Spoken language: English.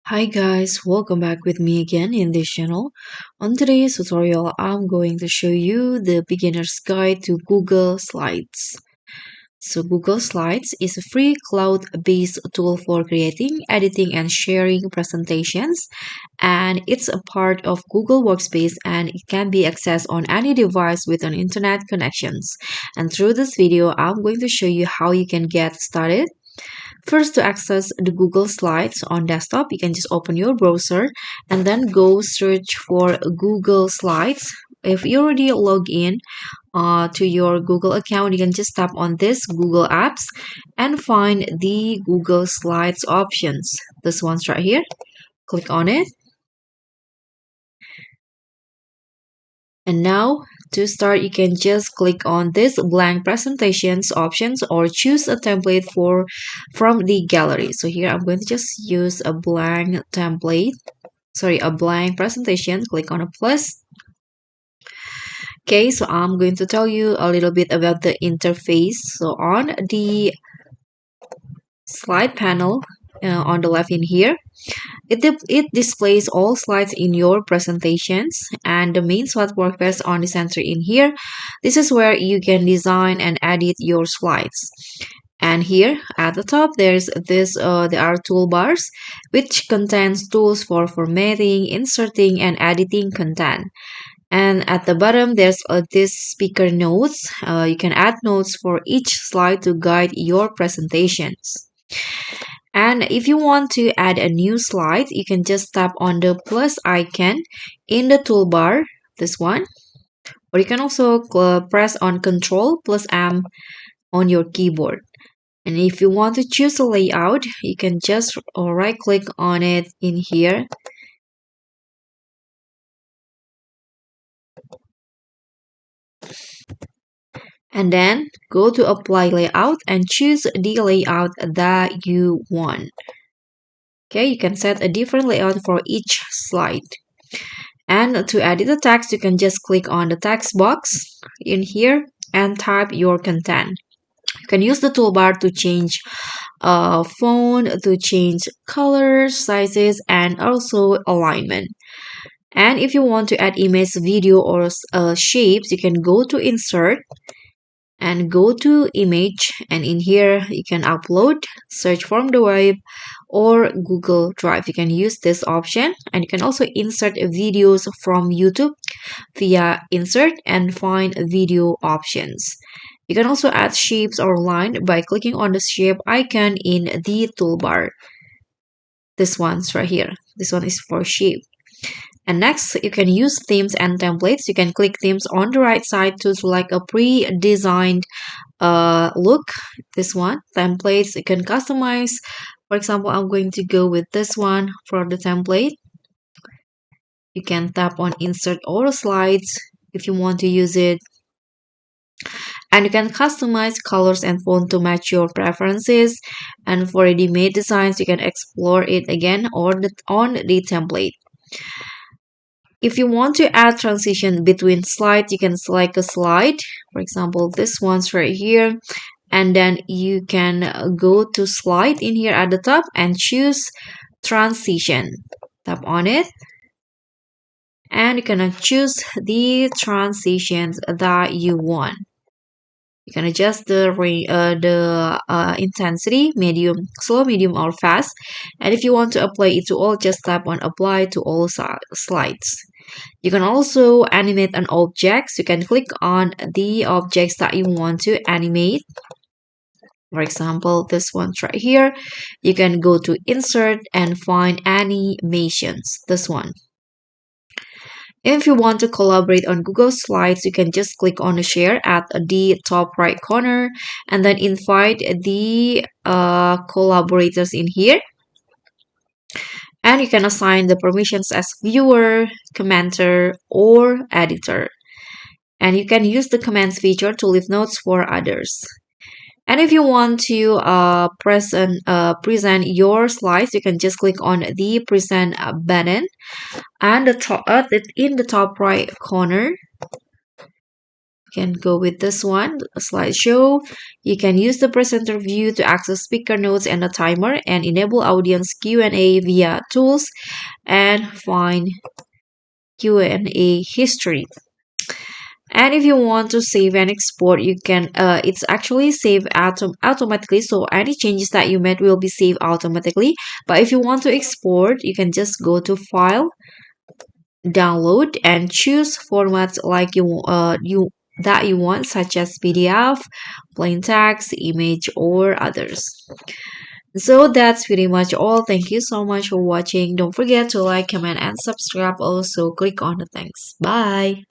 Hi guys, welcome back with me again in this channel. On today's tutorial, I'm going to show you the beginner's guide to Google Slides. So Google Slides is a free cloud-based tool for creating, editing, and sharing presentations, and it's a part of Google Workspace and it can be accessed on any device with an internet connections. And through this video, I'm going to show you how you can get started. First, to access the Google Slides on desktop, you can just open your browser and then go search for Google Slides. If you already log in to your Google account, you can just tap on this Google Apps and find the Google Slides options. This one's right here. Click on it. And now to start, you can just click on this blank presentations options or choose a template from the gallery. So here I'm going to just use a blank template, a blank presentation. Click on a plus. Okay, so I'm going to tell you a little bit about the interface. So on the slide panel on the left in here, it displays all slides in your presentations and the main slide workspace on the center in here. This is where you can design and edit your slides. And here at the top, there are toolbars which contains tools for formatting, inserting, and editing content. And at the bottom, there's this speaker notes. You can add notes for each slide to guide your presentations. And if you want to add a new slide, you can just tap on the plus icon in the toolbar, this one. Or you can also press on Ctrl plus M on your keyboard. And if you want to choose a layout, you can just right click on it in here. And then go to apply layout and choose the layout that you want. Okay, you can set a different layout for each slide. And to edit the text, you can just click on the text box in here and type your content. You can use the toolbar to change font, to change colors, sizes, and also alignment. And if you want to add image, video, or shapes, you can go to insert and go to image, and in here you can upload, search from the web or Google Drive. You can use this option, and you can also insert videos from YouTube via insert and find video options. You can also add shapes or line by clicking on the shape icon in the toolbar. This one's right here. This one is for shape. And next, you can use themes and templates. You can click themes on the right side to select a pre-designed look. This one, templates, you can customize. For example, I'm going to go with this one for the template. You can tap on insert all slides if you want to use it. And you can customize colors and font to match your preferences. And for ready-made designs, you can explore it again on the template. If you want to add transition between slides, you can select a slide. For example, this one's right here. And then you can go to slide in here at the top and choose transition. Tap on it. And you can choose the transitions that you want. You can adjust the intensity, medium, slow, medium, or fast. And if you want to apply it to all, just tap on apply to all slides. You can also animate an object. You can click on the objects that you want to animate. For example, this one's right here. You can go to insert and find animations. This one. If you want to collaborate on Google Slides, you can just click on the share at the top right corner and then invite the collaborators in here. And you can assign the permissions as viewer, commenter, or editor. And you can use the comments feature to leave notes for others. And if you want to present your slides, you can just click on the present button and in the top right corner. You can go with this one, a slideshow. You can use the presenter view to access speaker notes and a timer, and enable audience Q&A via tools, and find Q&A history. And if you want to save and export, you can it's actually save automatically, so any changes that you made will be saved automatically. But if you want to export, you can just go to file, download, and choose formats like you that you want, such as PDF, plain text, image, or others. So that's pretty much all. Thank you so much for watching. Don't forget to like, comment, and subscribe. Also click on the thanks. Bye.